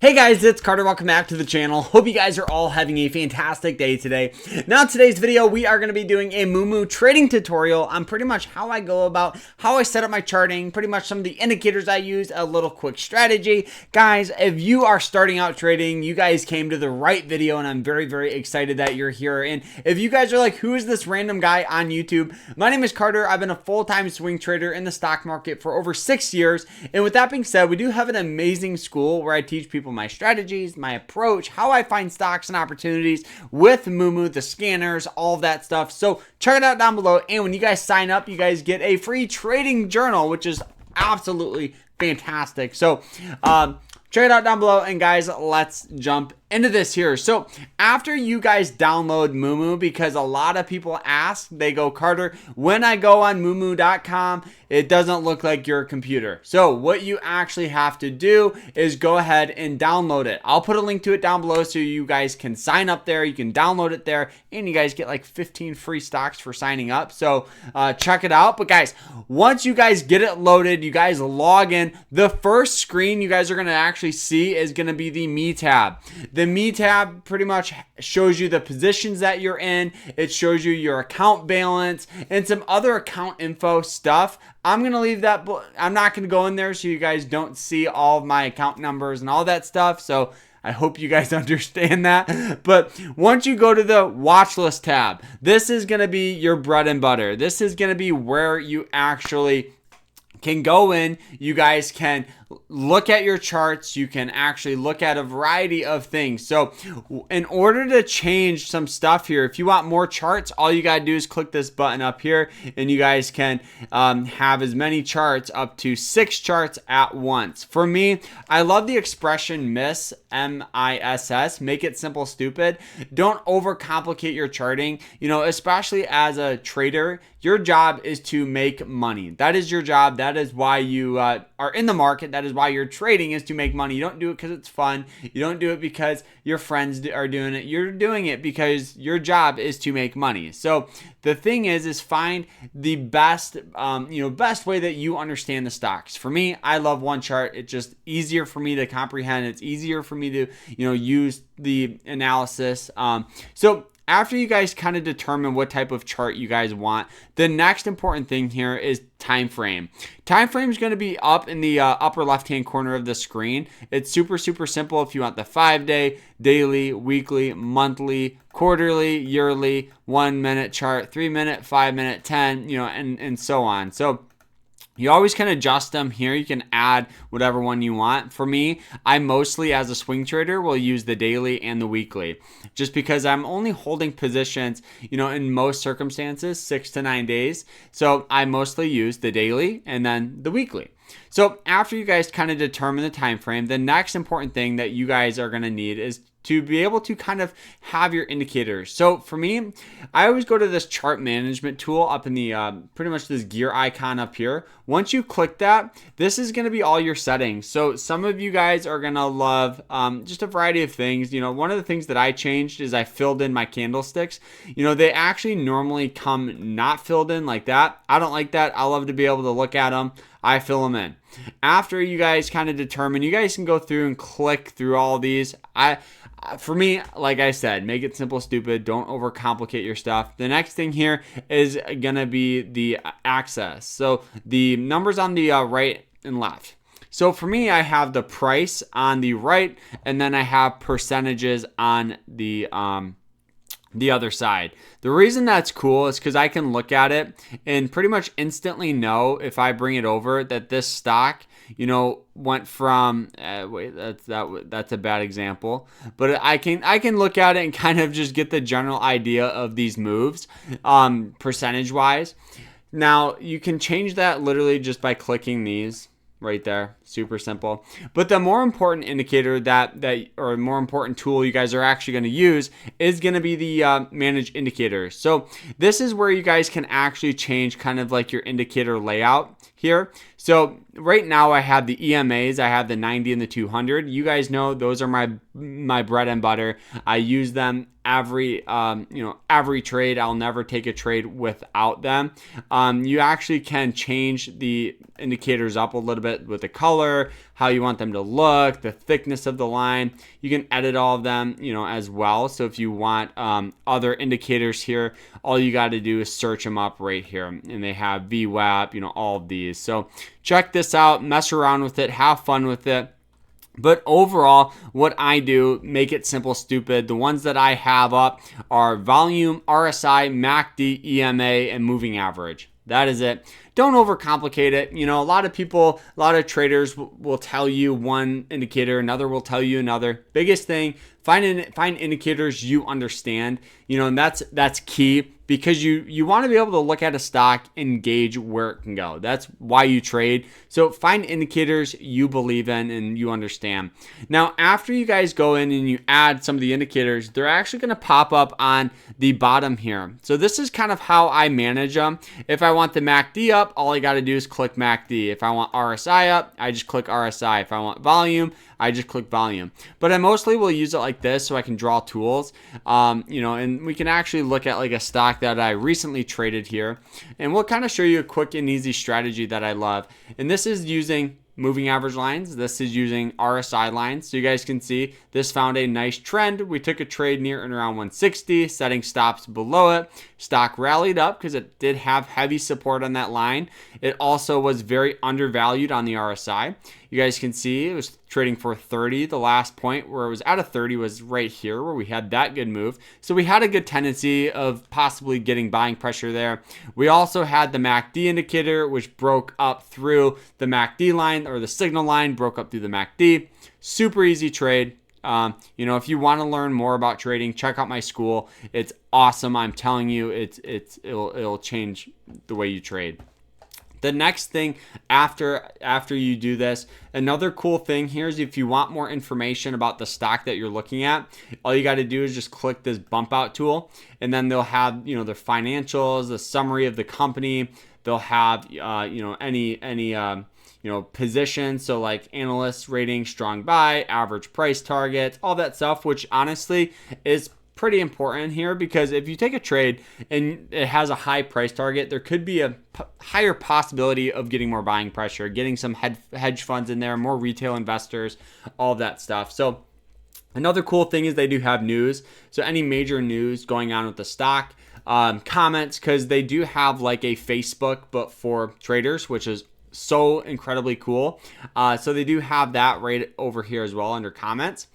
Hey guys, it's Carter. Welcome back to the channel. Hope you guys are all having a fantastic day today. Now, in today's video, we are going to be doing a Moomoo trading tutorial on pretty much how I go about, how I set up my charting, pretty much some of the indicators I use, a little quick strategy. Guys, if you are starting out trading, you guys came to the right video, and I'm very, very excited that you're here. And if you guys are like, who is this random guy on YouTube? My name is Carter. I've been a full-time swing trader in the stock market for over 6 years. And with that being said, we do have an amazing school where I teach people my strategies, my approach, how I find stocks and opportunities with Moomoo, the scanners, all of that stuff. So check it out down below. And when you guys sign up, you guys get a free trading journal, which is absolutely fantastic. So check it out down below. And guys, let's jump into this here. So after you guys download Moomoo, because a lot of people ask, they go, Carter, when I go on moomoo.com, it doesn't look like your computer. So what you actually have to do is go ahead and download it. I'll put a link to it down below so you guys can sign up there. You can download it there, and you guys get like 15 free stocks for signing up. So check it out. But guys, once you guys get it loaded, you guys log in. The first screen you guys are going to actually see is going to be the Me tab. The Me tab pretty much shows you the positions that you're in. It shows you your account balance and some other account info stuff. I'm going to leave that. I'm not going to go in there so you guys don't see all of my account numbers and all that stuff. So I hope you guys understand that. But once you go to the watch list tab, this is going to be your bread and butter. This is going to be where you actually can go in. You guys can look at your charts. You can actually look at a variety of things. So in order to change some stuff here, if you want more charts, all you gotta do is click this button up here, and you guys can have as many charts, up to 6 charts at once. For me, I love the expression MISS, M-I-S-S, make it simple, stupid. Don't overcomplicate your charting. You know, especially as a trader, your job is to make money. That is your job. That is why you are in the market. That is why you're trading, is to make money. You don't do it because it's fun. You don't do it because your friends are doing it. You're doing it because your job is to make money. So the thing is find the best, best way that you understand the stocks. For me, I love one chart. It's just easier for me to comprehend. It's easier for me to, use the analysis. So after you guys kind of determine what type of chart you guys want, the next important thing here is time frame. Time frame is going to be up in the upper left hand corner of the screen. It's super simple. If you want the 5-day, daily, weekly, monthly, quarterly, yearly, 1 minute chart, 3 minute, 5 minute, 10, and so on. So you always can adjust them here. You can add whatever one you want. For me, I mostly, as a swing trader, will use the daily and the weekly, just because I'm only holding positions, in most circumstances, 6 to 9 days. So I mostly use the daily and then the weekly. So after you guys kind of determine the time frame, the next important thing that you guys are going to need is to be able to kind of have your indicators. So for me, I always go to this chart management tool up in the pretty much this gear icon up here. Once you click that, this is going to be all your settings. So some of you guys are going to love just a variety of things. One of the things that I changed is I filled in my candlesticks. They actually normally come not filled in like that. I don't like that. I love to be able to look at them. I fill them in. After you guys kind of determine, you guys can go through and click through all these. For me, like I said, make it simple, stupid. Don't overcomplicate your stuff. The next thing here is gonna be the access. So the numbers on the right and left. So for me, I have the price on the right, and then I have percentages on the other side. The reason that's cool is because I can look at it and pretty much instantly know, if I bring it over, that this stock, went from that's a bad example, but I can look at it and kind of just get the general idea of these moves percentage wise. Now you can change that literally just by clicking these right there. Super simple. But the more important indicator or more important tool you guys are actually going to use is going to be the manage indicators. So this is where you guys can actually change kind of like your indicator layout. here. So right now I have the EMAs, I have the 90 and the 200. You guys know those are my bread and butter. I use them every every trade. I'll never take a trade without them. You actually can change the indicators up a little bit with the color, how you want them to look, the thickness of the line. You can edit all of them, as well. So if you want other indicators here, all you got to do is search them up right here, and they have VWAP, all of these. So check this out, mess around with it, have fun with it. But overall, what I do, make it simple, stupid. The ones that I have up are volume, RSI, MACD, EMA, and moving average. That is it. Don't overcomplicate it. A lot of people, a lot of traders will tell you one indicator, another will tell you another. Biggest thing, find indicators you understand, and that's key, because you want to be able to look at a stock and gauge where it can go. That's why you trade. So find indicators you believe in and you understand. Now, after you guys go in and you add some of the indicators, they're actually going to pop up on the bottom here. So this is kind of how I manage them. If I want the MACD up, all I got to do is click MACD. If I want RSI up, I just click RSI. If I want volume, I just click volume. But I mostly will use it like this so I can draw tools, and we can actually look at like a stock that I recently traded here, and we'll kind of show you a quick and easy strategy that I love. And this is using moving average lines. This is using RSI lines. So you guys can see this found a nice trend. We took a trade near and around 160, setting stops below it. Stock rallied up because it did have heavy support on that line. It also was very undervalued on the RSI. You guys can see it was trading for 30. The last point where it was at a 30 was right here, where we had that good move. So we had a good tendency of possibly getting buying pressure there. We also had the MACD indicator, which broke up through the MACD line, or the signal line broke up through the MACD. Super easy trade. If you want to learn more about trading, check out my school. It's awesome. I'm telling you, it'll change the way you trade. The next thing after you do this, another cool thing here is if you want more information about the stock that you're looking at, all you got to do is just click this bump out tool, and then they'll have, their financials, the summary of the company. They'll have, any position. So like analyst rating, strong buy, average price target, all that stuff, which honestly is pretty important here, because if you take a trade and it has a high price target, there could be a higher possibility of getting more buying pressure, getting some hedge funds in there, more retail investors, all that stuff. So another cool thing is they do have news. So any major news going on with the stock, comments, because they do have like a Facebook, but for traders, which is so incredibly cool. So they do have that right over here as well under comments.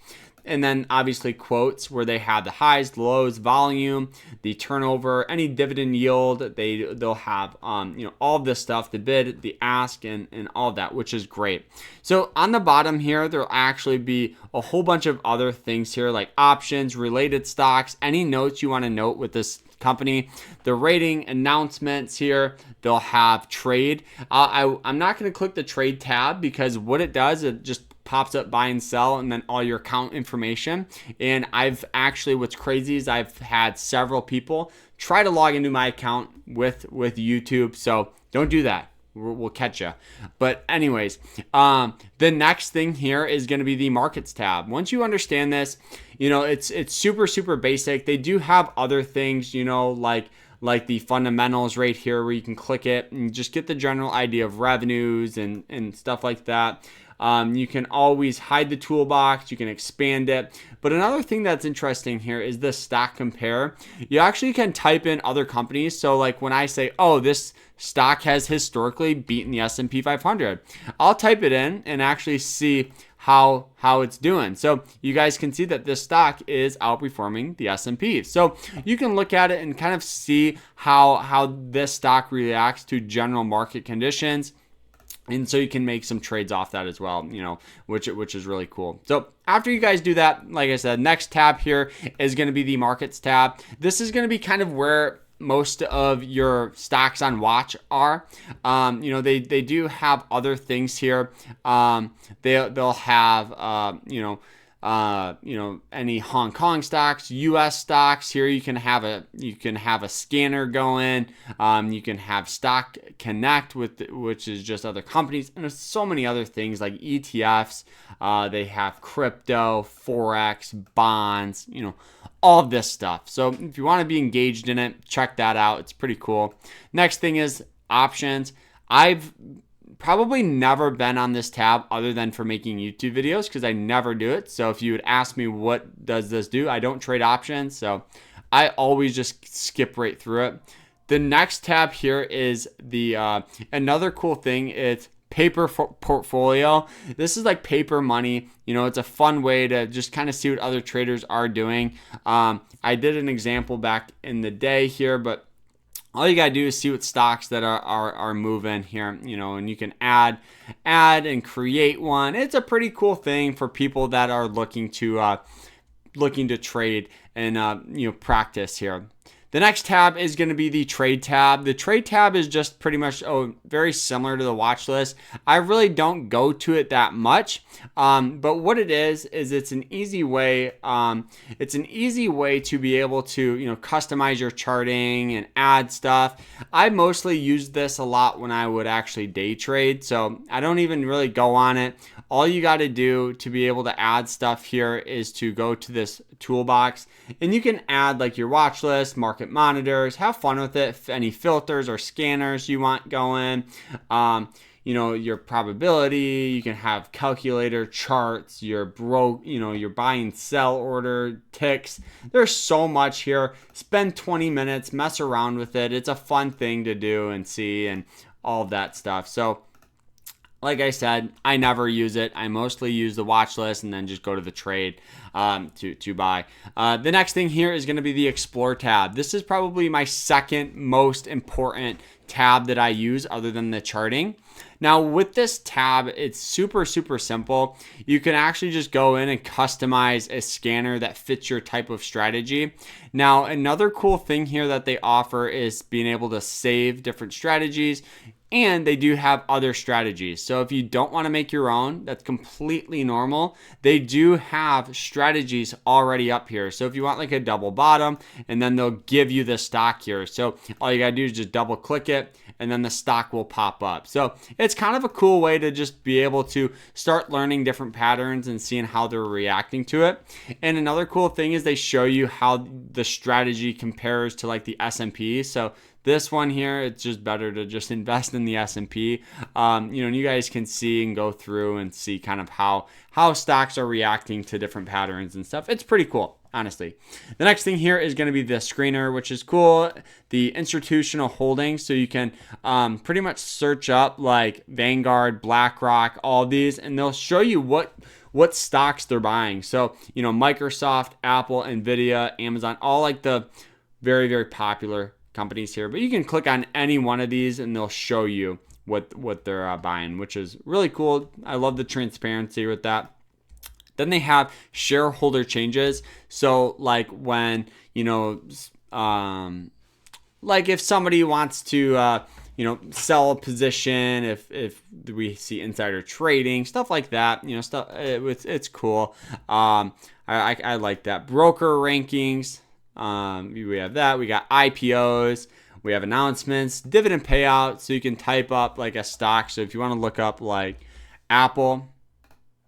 And then obviously quotes, where they have the highs, the lows, volume, the turnover, any dividend yield. They'll have all of this stuff, the bid, the ask, and all of that, which is great. So on the bottom here, there'll actually be a whole bunch of other things here, like options, related stocks, any notes you want to note with this company, the rating, announcements here. They'll have trade. I'm not going to click the trade tab, because what it does, it just pops up buy and sell, and then all your account information. And what's crazy is I've had several people try to log into my account with YouTube. So don't do that. We'll catch you. But anyways, the next thing here is going to be the markets tab. Once you understand this, it's super, super basic. They do have other things, like the fundamentals right here, where you can click it and just get the general idea of revenues and stuff like that. You can always hide the toolbox, you can expand it. But another thing that's interesting here is the stock compare. You actually can type in other companies. So like when I say, oh, this stock has historically beaten the S&P 500, I'll type it in and actually see how it's doing. So you guys can see that this stock is outperforming the S&P. So you can look at it and kind of see how this stock reacts to general market conditions. And so you can make some trades off that as well, which is really cool. So after you guys do that, like I said, next tab here is going to be the markets tab. This is going to be kind of where most of your stocks on watch are. They do have other things here. They'll have, any Hong Kong stocks, US stocks. Here you can have a scanner going. You can have Stock Connect which is just other companies, and there's so many other things like ETFs. They have crypto, forex, bonds, all of this stuff. So if you want to be engaged in it, check that out. It's pretty cool. Next thing is options. I've probably never been on this tab other than for making YouTube videos because I never do it. So if you would ask me what does this do, I don't trade options. So I always just skip right through it. The next tab here is the another cool thing. It's paper portfolio. This is like paper money. It's a fun way to just kind of see what other traders are doing. I did an example back in the day here, but all you gotta do is see what stocks that are moving here, and you can add and create one. It's a pretty cool thing for people that are looking to trade and practice here. The next tab is going to be the trade tab. The trade tab is just pretty much very similar to the watch list. I really don't go to it that much, but what it is it's an easy way. It's an easy way to be able to customize your charting and add stuff. I mostly use this a lot when I would actually day trade, so I don't even really go on it. All you got to do to be able to add stuff here is to go to this toolbox, and you can add like your watch list, market monitors, have fun with it, any filters or scanners you want going, your probability. You can have calculator charts, your buy and sell order ticks. There's so much here. Spend 20 minutes, mess around with it. It's a fun thing to do and see and all of that stuff. So like I said, I never use it. I mostly use the watch list and then just go to the trade to buy. The next thing here is going to be the Explore tab. This is probably my second most important tab that I use other than the charting. Now with this tab, it's super simple. You can actually just go in and customize a scanner that fits your type of strategy. Now another cool thing here that they offer is being able to save different strategies. And they do have other strategies. So if you don't want to make your own, that's completely normal. They do have strategies already up here. So if you want like a double bottom, and then they'll give you the stock here. So all you got to do is just double click it, and then the stock will pop up. So it's kind of a cool way to just be able to start learning different patterns and seeing how they're reacting to it. And another cool thing is they show you how the strategy compares to like the S&P. So this one here, it's just better to just invest in the S&P. And you guys can see and go through and see kind of how stocks are reacting to different patterns and stuff. It's pretty cool, honestly. The next thing here is going to be the screener, which is cool. The institutional holdings. So you can pretty much search up like Vanguard, BlackRock, all these, and they'll show you what stocks they're buying. So, Microsoft, Apple, Nvidia, Amazon, all like the very popular companies here, but you can click on any one of these and they'll show you what they're buying, which is really cool. I love the transparency with that. Then they have shareholder changes. So like when like if somebody wants to sell a position, if we see insider trading, stuff like that, stuff, it's cool. I like that. Broker rankings. We have that. We got IPOs. We have announcements, dividend payout. So you can type up like a stock. So if you want to look up like Apple,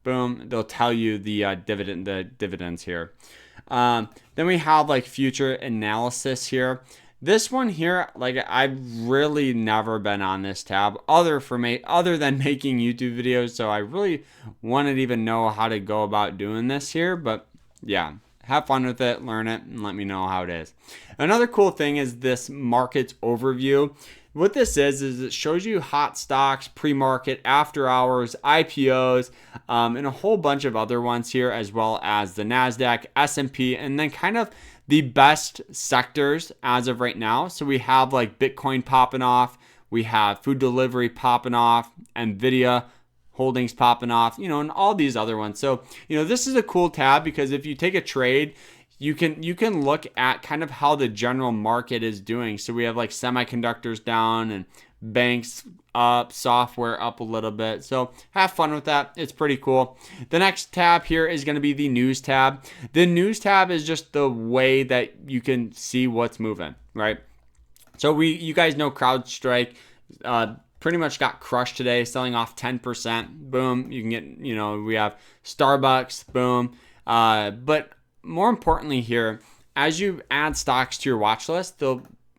boom, they'll tell you the dividends here. Then we have like future analysis here. This one here, like I've really never been on this tab other than making YouTube videos. So I really wouldn't even know how to go about doing this here, but yeah. Have fun with it, learn it, and let me know how it is. Another cool thing is this market overview. What this is it shows you hot stocks, pre-market, after hours, IPOs, and a whole bunch of other ones here, as well as the NASDAQ, S&P, and then kind of the best sectors as of right now. So we have like Bitcoin popping off, we have food delivery popping off, Nvidia holdings popping off, and all these other ones. So, this is a cool tab because if you take a trade, you can look at kind of how the general market is doing. So we have like semiconductors down and banks up, software up a little bit. So have fun with that. It's pretty cool. The next tab here is going to be the news tab. The news tab is just the way that you can see what's moving, right? So you guys know CrowdStrike pretty much got crushed today, selling off 10%. Boom. You can get, we have Starbucks, boom. But more importantly here, as you add stocks to your watch list,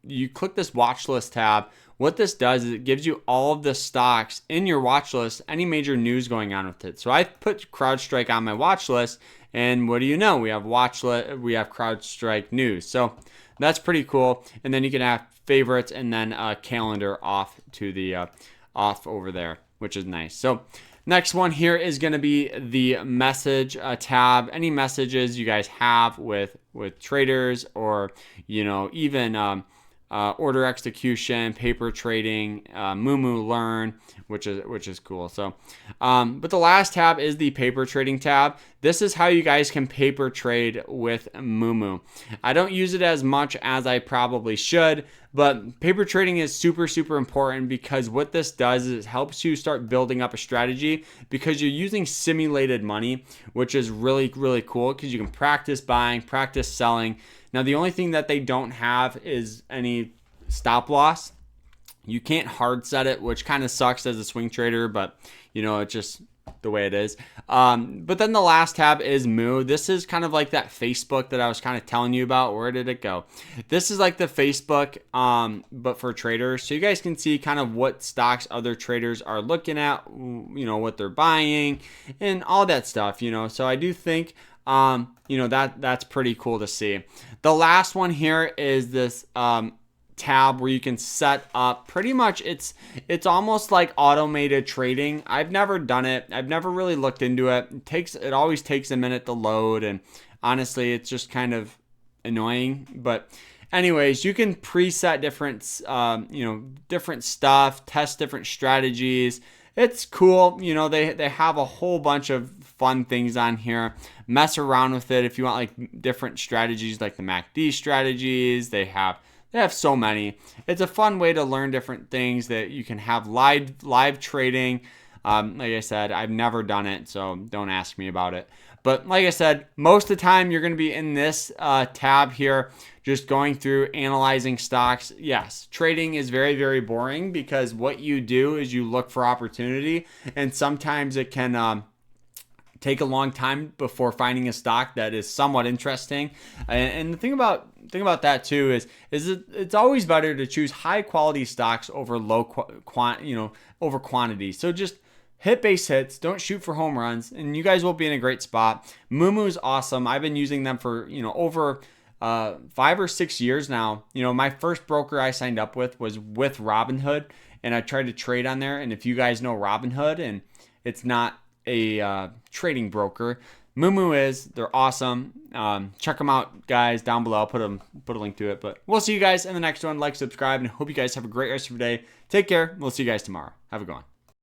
you click this watch list tab. What this does is it gives you all of the stocks in your watch list, any major news going on with it. So I put CrowdStrike on my watch list, and what do you know? We have CrowdStrike news. So that's pretty cool. And then you can have favorites and then a calendar off to the off over there, which is nice. So next one here is going to be the message tab. Any messages you guys have with traders, or even order execution, paper trading, Moomoo Learn, which is cool. So, but the last tab is the paper trading tab. This is how you guys can paper trade with Moomoo. I don't use it as much as I probably should, but paper trading is super, super important, because what this does is it helps you start building up a strategy, because you're using simulated money, which is really, really cool, because you can practice buying, practice selling. Now, the only thing that they don't have is any stop loss. You can't hard set it, which kind of sucks as a swing trader, but it's just the way it is. But then the last tab is Moo. This is kind of like that Facebook that I was kind of telling you about. Where did it go? This is like the Facebook, but for traders. So you guys can see kind of what stocks other traders are looking at, what they're buying and all that stuff, So I do think that's pretty cool to see. The last one here is this tab where you can set up pretty much it's almost like automated trading. I've never done it. I've never really looked into it. It always takes a minute to load, and honestly it's just kind of annoying. But anyways, you can preset different stuff, test different strategies. It's cool. They have a whole bunch of fun things on here. Mess around with it if you want like different strategies, like the MACD strategies. They have so many. It's a fun way to learn different things that you can have live trading. Like I said, I've never done it, so don't ask me about it. But like I said, most of the time you're going to be in this tab here, just going through analyzing stocks. Yes, trading is very, very boring, because what you do is you look for opportunity, and sometimes it can take a long time before finding a stock that is somewhat interesting. And the thing about that too is it's always better to choose high quality stocks over over quantity. So just hit base hits, don't shoot for home runs, and you guys will be in a great spot. Moomoo's awesome. I've been using them for over 5 or 6 years now. My first broker I signed up with was with Robinhood, and I tried to trade on there. And if you guys know Robinhood, and it's not a trading broker, Moomoo they're awesome. Check them out, guys, down below. I'll put a link to it. But we'll see you guys in the next one. Like, subscribe, and hope you guys have a great rest of your day. Take care. We'll see you guys tomorrow. Have a good one.